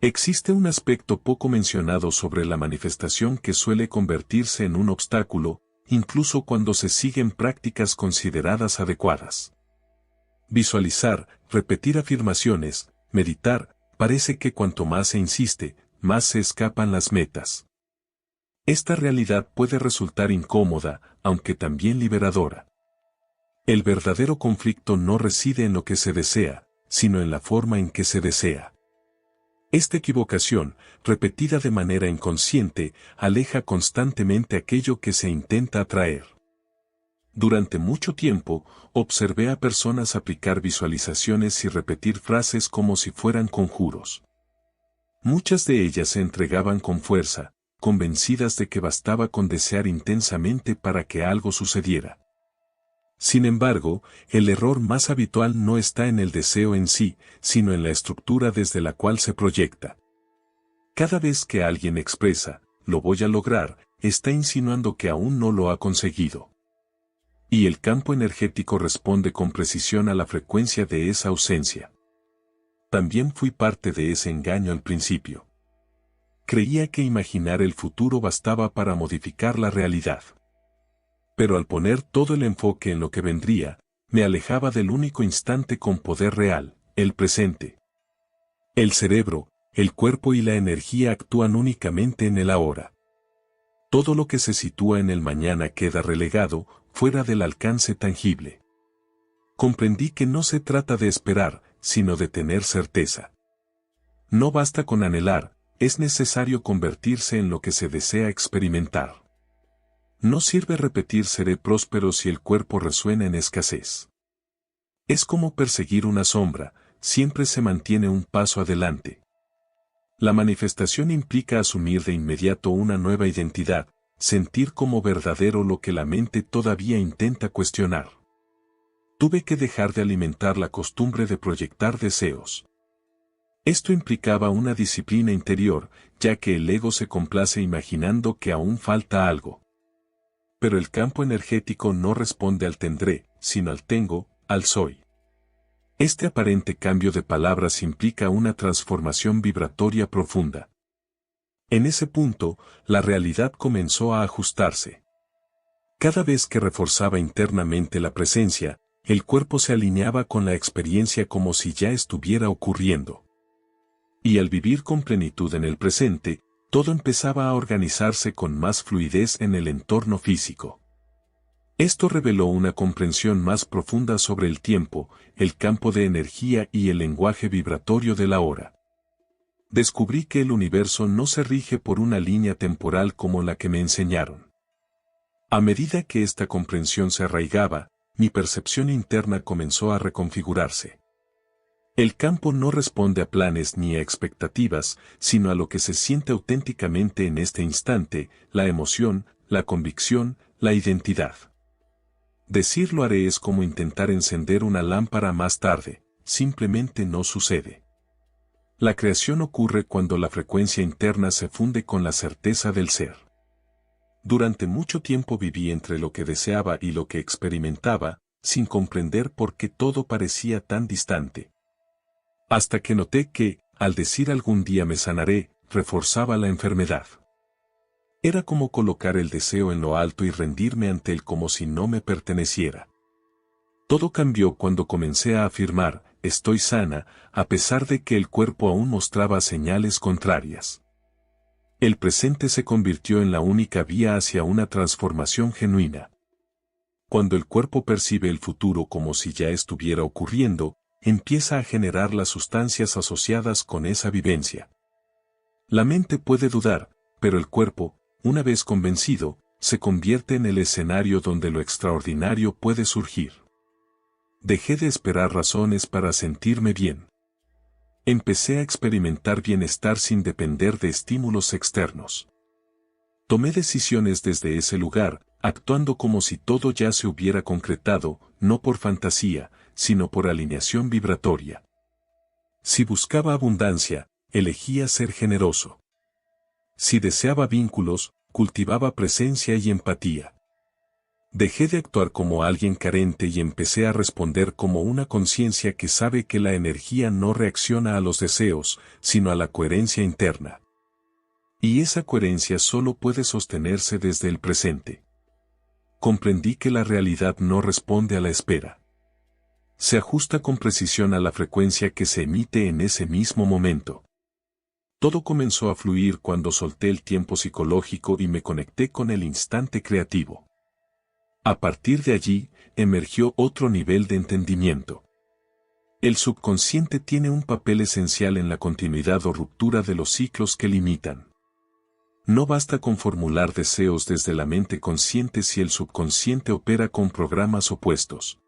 Existe un aspecto poco mencionado sobre la manifestación que suele convertirse en un obstáculo, incluso cuando se siguen prácticas consideradas adecuadas. Visualizar, repetir afirmaciones, meditar, parece que cuanto más se insiste, más se escapan las metas. Esta realidad puede resultar incómoda, aunque también liberadora. El verdadero conflicto no reside en lo que se desea, sino en la forma en que se desea. Esta equivocación, repetida de manera inconsciente, aleja constantemente aquello que se intenta atraer. Durante mucho tiempo, observé a personas aplicar visualizaciones y repetir frases como si fueran conjuros. Muchas de ellas se entregaban con fuerza, convencidas de que bastaba con desear intensamente para que algo sucediera. Sin embargo, el error más habitual no está en el deseo en sí, sino en la estructura desde la cual se proyecta. Cada vez que alguien expresa, "lo voy a lograr", está insinuando que aún no lo ha conseguido. Y el campo energético responde con precisión a la frecuencia de esa ausencia. También fui parte de ese engaño al principio. Creía que imaginar el futuro bastaba para modificar la realidad. Pero al poner todo el enfoque en lo que vendría, me alejaba del único instante con poder real, el presente. El cerebro, el cuerpo y la energía actúan únicamente en el ahora. Todo lo que se sitúa en el mañana queda relegado, fuera del alcance tangible. Comprendí que no se trata de esperar, sino de tener certeza. No basta con anhelar, es necesario convertirse en lo que se desea experimentar. No sirve repetir "seré próspero" si el cuerpo resuena en escasez. Es como perseguir una sombra, siempre se mantiene un paso adelante. La manifestación implica asumir de inmediato una nueva identidad, sentir como verdadero lo que la mente todavía intenta cuestionar. Tuve que dejar de alimentar la costumbre de proyectar deseos. Esto implicaba una disciplina interior, ya que el ego se complace imaginando que aún falta algo. Pero el campo energético no responde al tendré, sino al tengo, al soy. Este aparente cambio de palabras implica una transformación vibratoria profunda. En ese punto, la realidad comenzó a ajustarse. Cada vez que reforzaba internamente la presencia, el cuerpo se alineaba con la experiencia como si ya estuviera ocurriendo. Y al vivir con plenitud en el presente, todo empezaba a organizarse con más fluidez en el entorno físico. Esto reveló una comprensión más profunda sobre el tiempo, el campo de energía y el lenguaje vibratorio de la hora. Descubrí que el universo no se rige por una línea temporal como la que me enseñaron. A medida que esta comprensión se arraigaba, mi percepción interna comenzó a reconfigurarse. El campo no responde a planes ni a expectativas, sino a lo que se siente auténticamente en este instante, la emoción, la convicción, la identidad. Decir "lo haré" es como intentar encender una lámpara más tarde, simplemente no sucede. La creación ocurre cuando la frecuencia interna se funde con la certeza del ser. Durante mucho tiempo viví entre lo que deseaba y lo que experimentaba, sin comprender por qué todo parecía tan distante. Hasta que noté que, al decir "algún día me sanaré", reforzaba la enfermedad. Era como colocar el deseo en lo alto y rendirme ante él como si no me perteneciera. Todo cambió cuando comencé a afirmar "estoy sana", a pesar de que el cuerpo aún mostraba señales contrarias. El presente se convirtió en la única vía hacia una transformación genuina. Cuando el cuerpo percibe el futuro como si ya estuviera ocurriendo, empieza a generar las sustancias asociadas con esa vivencia. La mente puede dudar, pero el cuerpo, una vez convencido, se convierte en el escenario donde lo extraordinario puede surgir. Dejé de esperar razones para sentirme bien. Empecé a experimentar bienestar sin depender de estímulos externos. Tomé decisiones desde ese lugar, actuando como si todo ya se hubiera concretado, no por fantasía, sino por alineación vibratoria. Si buscaba abundancia, elegía ser generoso. Si deseaba vínculos, cultivaba presencia y empatía. Dejé de actuar como alguien carente y empecé a responder como una conciencia que sabe que la energía no reacciona a los deseos, sino a la coherencia interna. Y esa coherencia solo puede sostenerse desde el presente. Comprendí que la realidad no responde a la espera. Se ajusta con precisión a la frecuencia que se emite en ese mismo momento. Todo comenzó a fluir cuando solté el tiempo psicológico y me conecté con el instante creativo. A partir de allí, emergió otro nivel de entendimiento. El subconsciente tiene un papel esencial en la continuidad o ruptura de los ciclos que limitan. No basta con formular deseos desde la mente consciente si el subconsciente opera con programas opuestos.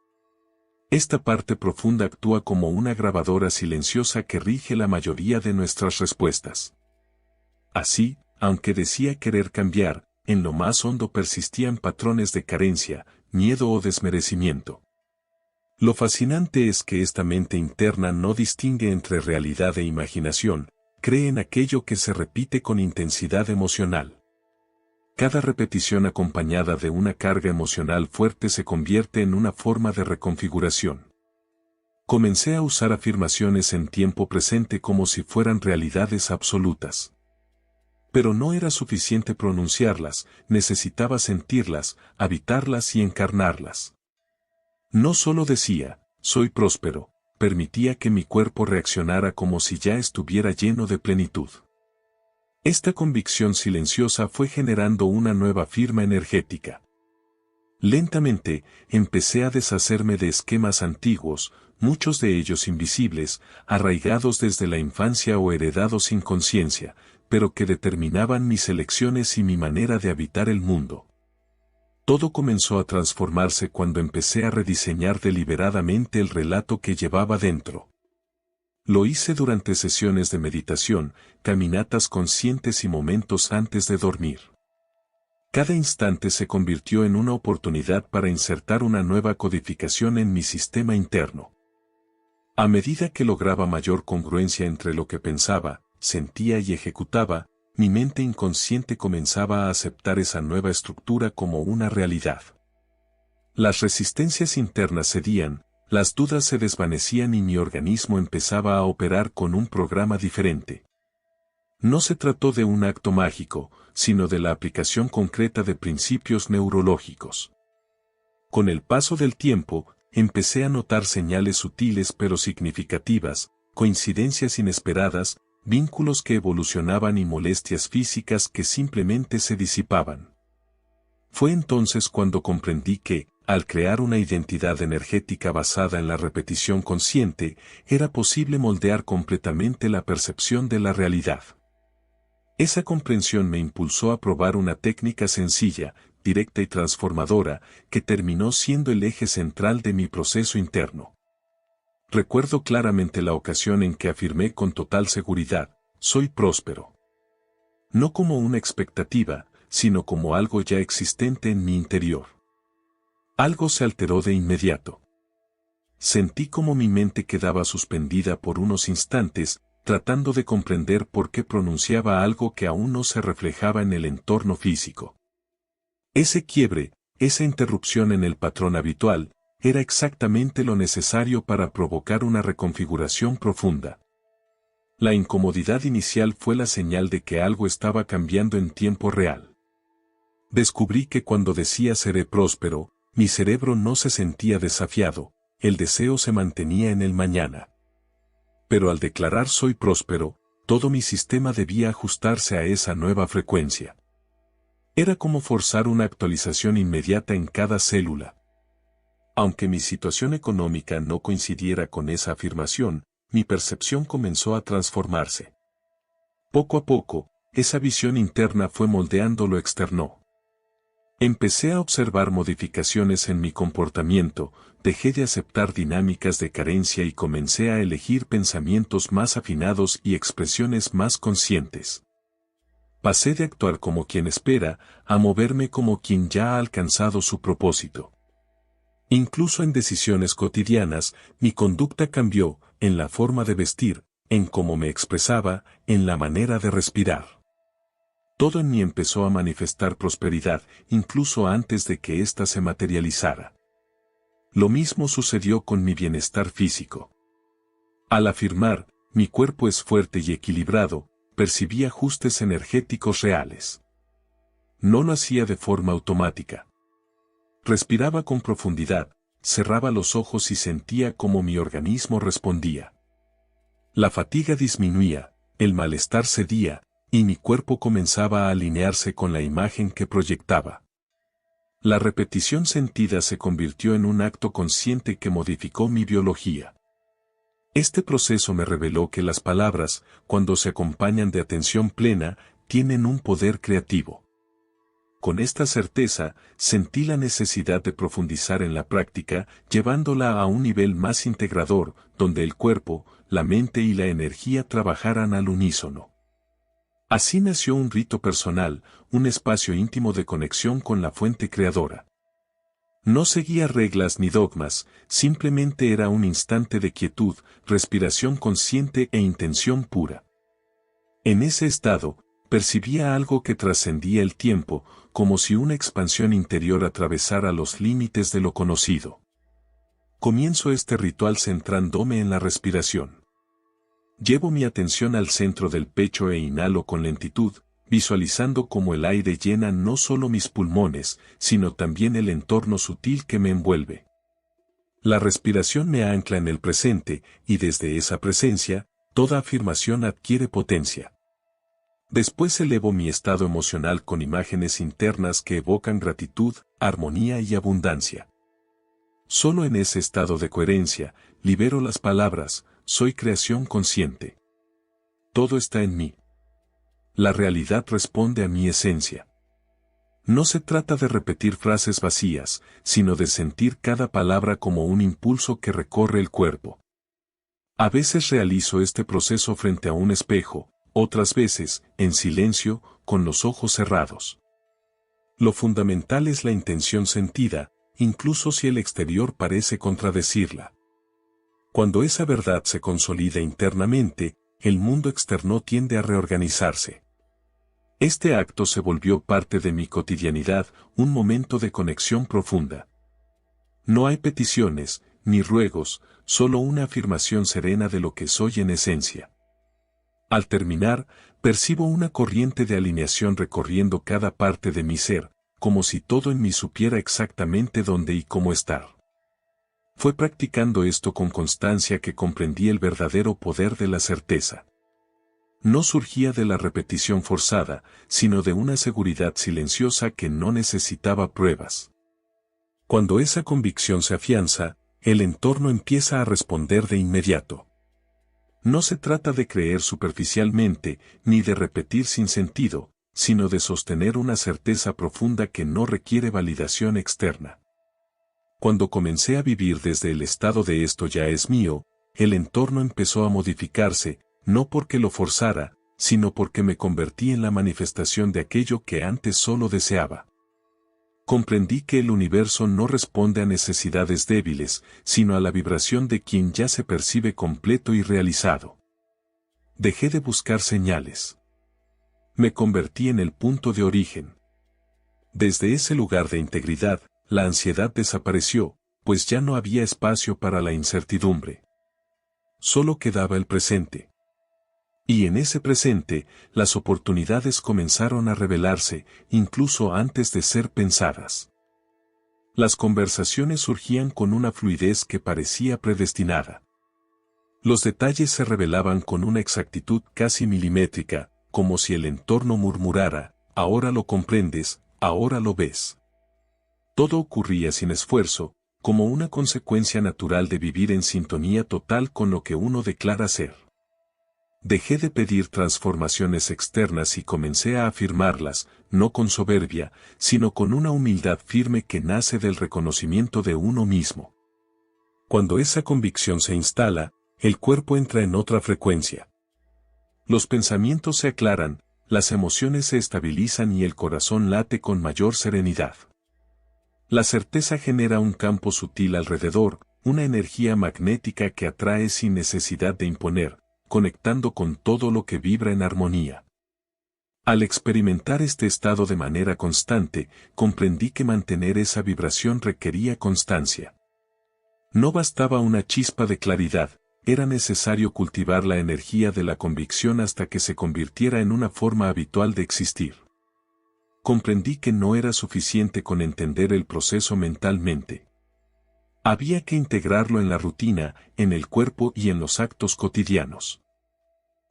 Esta parte profunda actúa como una grabadora silenciosa que rige la mayoría de nuestras respuestas. Así, aunque decía querer cambiar, en lo más hondo persistían patrones de carencia, miedo o desmerecimiento. Lo fascinante es que esta mente interna no distingue entre realidad e imaginación, cree en aquello que se repite con intensidad emocional. Cada repetición acompañada de una carga emocional fuerte se convierte en una forma de reconfiguración. Comencé a usar afirmaciones en tiempo presente como si fueran realidades absolutas. Pero no era suficiente pronunciarlas, necesitaba sentirlas, habitarlas y encarnarlas. No solo decía, soy próspero, permitía que mi cuerpo reaccionara como si ya estuviera lleno de plenitud. Esta convicción silenciosa fue generando una nueva firma energética. Lentamente, empecé a deshacerme de esquemas antiguos, muchos de ellos invisibles, arraigados desde la infancia o heredados sin conciencia, pero que determinaban mis elecciones y mi manera de habitar el mundo. Todo comenzó a transformarse cuando empecé a rediseñar deliberadamente el relato que llevaba dentro. Lo hice durante sesiones de meditación, caminatas conscientes y momentos antes de dormir. Cada instante se convirtió en una oportunidad para insertar una nueva codificación en mi sistema interno. A medida que lograba mayor congruencia entre lo que pensaba, sentía y ejecutaba, mi mente inconsciente comenzaba a aceptar esa nueva estructura como una realidad. Las resistencias internas cedían, las dudas se desvanecían y mi organismo empezaba a operar con un programa diferente. No se trató de un acto mágico, sino de la aplicación concreta de principios neurológicos. Con el paso del tiempo, empecé a notar señales sutiles pero significativas, coincidencias inesperadas, vínculos que evolucionaban y molestias físicas que simplemente se disipaban. Fue entonces cuando comprendí que, al crear una identidad energética basada en la repetición consciente, era posible moldear completamente la percepción de la realidad. Esa comprensión me impulsó a probar una técnica sencilla, directa y transformadora, que terminó siendo el eje central de mi proceso interno. Recuerdo claramente la ocasión en que afirmé con total seguridad, soy próspero. No como una expectativa, sino como algo ya existente en mi interior. Algo se alteró de inmediato. Sentí como mi mente quedaba suspendida por unos instantes, tratando de comprender por qué pronunciaba algo que aún no se reflejaba en el entorno físico. Ese quiebre, esa interrupción en el patrón habitual, era exactamente lo necesario para provocar una reconfiguración profunda. La incomodidad inicial fue la señal de que algo estaba cambiando en tiempo real. Descubrí que cuando decía seré próspero, mi cerebro no se sentía desafiado, el deseo se mantenía en el mañana. Pero al declarar soy próspero, todo mi sistema debía ajustarse a esa nueva frecuencia. Era como forzar una actualización inmediata en cada célula. Aunque mi situación económica no coincidiera con esa afirmación, mi percepción comenzó a transformarse. Poco a poco, esa visión interna fue moldeando lo externo. Empecé a observar modificaciones en mi comportamiento, dejé de aceptar dinámicas de carencia y comencé a elegir pensamientos más afinados y expresiones más conscientes. Pasé de actuar como quien espera, a moverme como quien ya ha alcanzado su propósito. Incluso en decisiones cotidianas, mi conducta cambió, en la forma de vestir, en cómo me expresaba, en la manera de respirar. Todo en mí empezó a manifestar prosperidad, incluso antes de que ésta se materializara. Lo mismo sucedió con mi bienestar físico. Al afirmar, mi cuerpo es fuerte y equilibrado, percibí ajustes energéticos reales. No lo hacía de forma automática. Respiraba con profundidad, cerraba los ojos y sentía cómo mi organismo respondía. La fatiga disminuía, el malestar cedía, y mi cuerpo comenzaba a alinearse con la imagen que proyectaba. La repetición sentida se convirtió en un acto consciente que modificó mi biología. Este proceso me reveló que las palabras, cuando se acompañan de atención plena, tienen un poder creativo. Con esta certeza, sentí la necesidad de profundizar en la práctica, llevándola a un nivel más integrador, donde el cuerpo, la mente y la energía trabajaran al unísono. Así nació un rito personal, un espacio íntimo de conexión con la fuente creadora. No seguía reglas ni dogmas, simplemente era un instante de quietud, respiración consciente e intención pura. En ese estado, percibía algo que trascendía el tiempo, como si una expansión interior atravesara los límites de lo conocido. Comienzo este ritual centrándome en la respiración. Llevo mi atención al centro del pecho e inhalo con lentitud, visualizando cómo el aire llena no solo mis pulmones, sino también el entorno sutil que me envuelve. La respiración me ancla en el presente, y desde esa presencia, toda afirmación adquiere potencia. Después elevo mi estado emocional con imágenes internas que evocan gratitud, armonía y abundancia. Solo en ese estado de coherencia, libero las palabras, soy creación consciente. Todo está en mí. La realidad responde a mi esencia. No se trata de repetir frases vacías, sino de sentir cada palabra como un impulso que recorre el cuerpo. A veces realizo este proceso frente a un espejo, otras veces, en silencio, con los ojos cerrados. Lo fundamental es la intención sentida, incluso si el exterior parece contradecirla. Cuando esa verdad se consolida internamente, el mundo externo tiende a reorganizarse. Este acto se volvió parte de mi cotidianidad, un momento de conexión profunda. No hay peticiones, ni ruegos, solo una afirmación serena de lo que soy en esencia. Al terminar, percibo una corriente de alineación recorriendo cada parte de mi ser, como si todo en mí supiera exactamente dónde y cómo estar. Fue practicando esto con constancia que comprendí el verdadero poder de la certeza. No surgía de la repetición forzada, sino de una seguridad silenciosa que no necesitaba pruebas. Cuando esa convicción se afianza, el entorno empieza a responder de inmediato. No se trata de creer superficialmente, ni de repetir sin sentido, sino de sostener una certeza profunda que no requiere validación externa. Cuando comencé a vivir desde el estado de esto ya es mío, el entorno empezó a modificarse, no porque lo forzara, sino porque me convertí en la manifestación de aquello que antes solo deseaba. Comprendí que el universo no responde a necesidades débiles, sino a la vibración de quien ya se percibe completo y realizado. Dejé de buscar señales. Me convertí en el punto de origen. Desde ese lugar de integridad, la ansiedad desapareció, pues ya no había espacio para la incertidumbre. Solo quedaba el presente. Y en ese presente, las oportunidades comenzaron a revelarse, incluso antes de ser pensadas. Las conversaciones surgían con una fluidez que parecía predestinada. Los detalles se revelaban con una exactitud casi milimétrica, como si el entorno murmurara, ahora lo comprendes, ahora lo ves. Todo ocurría sin esfuerzo, como una consecuencia natural de vivir en sintonía total con lo que uno declara ser. Dejé de pedir transformaciones externas y comencé a afirmarlas, no con soberbia, sino con una humildad firme que nace del reconocimiento de uno mismo. Cuando esa convicción se instala, el cuerpo entra en otra frecuencia. Los pensamientos se aclaran, las emociones se estabilizan y el corazón late con mayor serenidad. La certeza genera un campo sutil alrededor, una energía magnética que atrae sin necesidad de imponer, conectando con todo lo que vibra en armonía. Al experimentar este estado de manera constante, comprendí que mantener esa vibración requería constancia. No bastaba una chispa de claridad, era necesario cultivar la energía de la convicción hasta que se convirtiera en una forma habitual de existir. Comprendí que no era suficiente con entender el proceso mentalmente. Había que integrarlo en la rutina, en el cuerpo y en los actos cotidianos.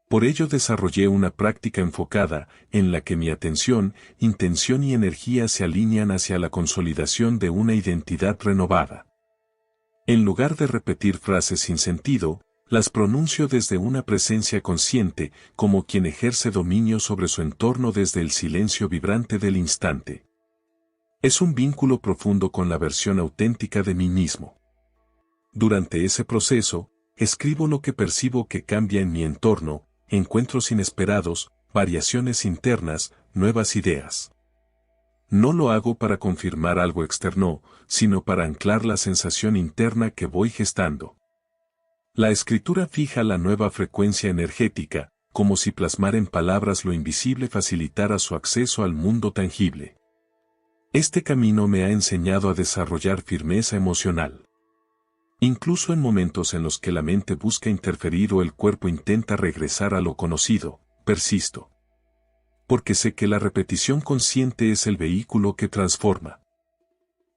Por ello desarrollé una práctica enfocada, en la que mi atención, intención y energía se alinean hacia la consolidación de una identidad renovada. En lugar de repetir frases sin sentido, las pronuncio desde una presencia consciente, como quien ejerce dominio sobre su entorno desde el silencio vibrante del instante. Es un vínculo profundo con la versión auténtica de mí mismo. Durante ese proceso, escribo lo que percibo que cambia en mi entorno, encuentros inesperados, variaciones internas, nuevas ideas. No lo hago para confirmar algo externo, sino para anclar la sensación interna que voy gestando. La escritura fija la nueva frecuencia energética, como si plasmar en palabras lo invisible facilitara su acceso al mundo tangible. Este camino me ha enseñado a desarrollar firmeza emocional. Incluso en momentos en los que la mente busca interferir o el cuerpo intenta regresar a lo conocido, persisto. Porque sé que la repetición consciente es el vehículo que transforma.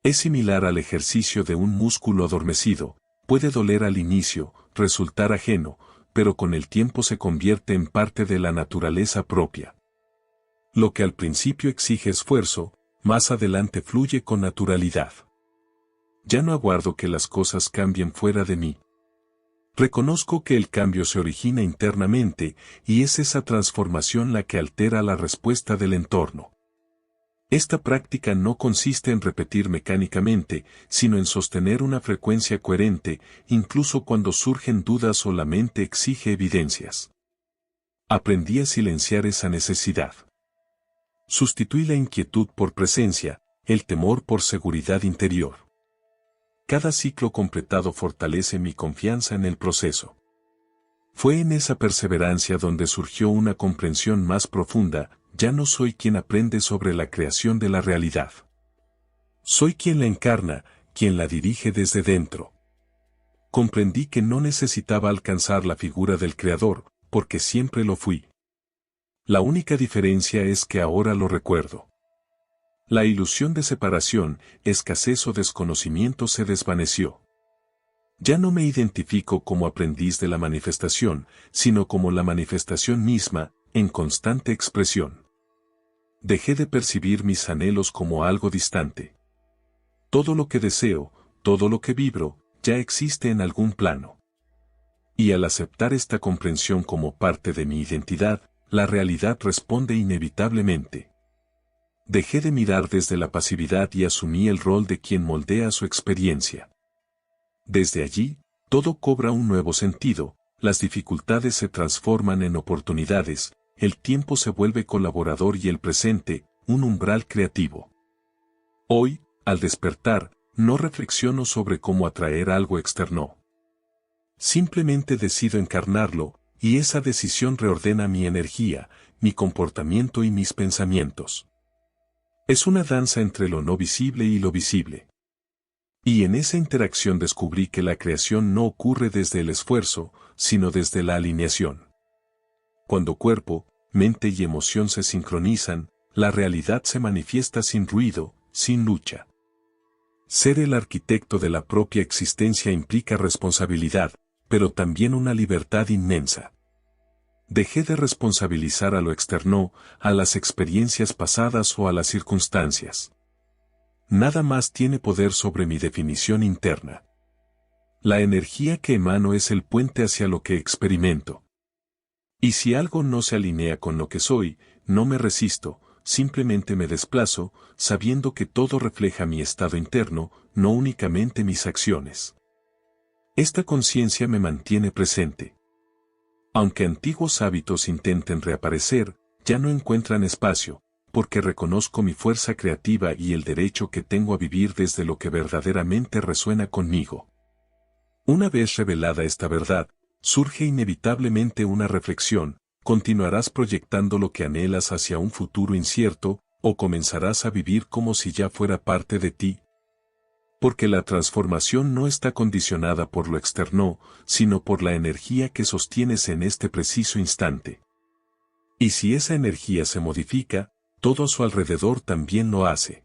Es similar al ejercicio de un músculo adormecido, puede doler al inicio, resultar ajeno, pero con el tiempo se convierte en parte de la naturaleza propia. Lo que al principio exige esfuerzo, más adelante fluye con naturalidad. Ya no aguardo que las cosas cambien fuera de mí. Reconozco que el cambio se origina internamente, y es esa transformación la que altera la respuesta del entorno. Esta práctica no consiste en repetir mecánicamente, sino en sostener una frecuencia coherente, incluso cuando surgen dudas o la mente exige evidencias. Aprendí a silenciar esa necesidad. Sustituí la inquietud por presencia, el temor por seguridad interior. Cada ciclo completado fortalece mi confianza en el proceso. Fue en esa perseverancia donde surgió una comprensión más profunda: ya no soy quien aprende sobre la creación de la realidad. Soy quien la encarna, quien la dirige desde dentro. Comprendí que no necesitaba alcanzar la figura del Creador, porque siempre lo fui. La única diferencia es que ahora lo recuerdo. La ilusión de separación, escasez o desconocimiento se desvaneció. Ya no me identifico como aprendiz de la manifestación, sino como la manifestación misma, en constante expresión. Dejé de percibir mis anhelos como algo distante. Todo lo que deseo, todo lo que vibro, ya existe en algún plano. Y al aceptar esta comprensión como parte de mi identidad, la realidad responde inevitablemente. Dejé de mirar desde la pasividad y asumí el rol de quien moldea su experiencia. Desde allí, todo cobra un nuevo sentido, las dificultades se transforman en oportunidades, el tiempo se vuelve colaborador y el presente, un umbral creativo. Hoy, al despertar, no reflexiono sobre cómo atraer algo externo. Simplemente decido encarnarlo, y esa decisión reordena mi energía, mi comportamiento y mis pensamientos. Es una danza entre lo no visible y lo visible. Y en esa interacción descubrí que la creación no ocurre desde el esfuerzo, sino desde la alineación. Cuando cuerpo, mente y emoción se sincronizan, la realidad se manifiesta sin ruido, sin lucha. Ser el arquitecto de la propia existencia implica responsabilidad, pero también una libertad inmensa. Dejé de responsabilizar a lo externo, a las experiencias pasadas o a las circunstancias. Nada más tiene poder sobre mi definición interna. La energía que emano es el puente hacia lo que experimento. Y si algo no se alinea con lo que soy, no me resisto, simplemente me desplazo, sabiendo que todo refleja mi estado interno, no únicamente mis acciones. Esta conciencia me mantiene presente. Aunque antiguos hábitos intenten reaparecer, ya no encuentran espacio, porque reconozco mi fuerza creativa y el derecho que tengo a vivir desde lo que verdaderamente resuena conmigo. Una vez revelada esta verdad, surge inevitablemente una reflexión: continuarás proyectando lo que anhelas hacia un futuro incierto, o comenzarás a vivir como si ya fuera parte de ti. Porque la transformación no está condicionada por lo externo, sino por la energía que sostienes en este preciso instante. Y si esa energía se modifica, todo a su alrededor también lo hace.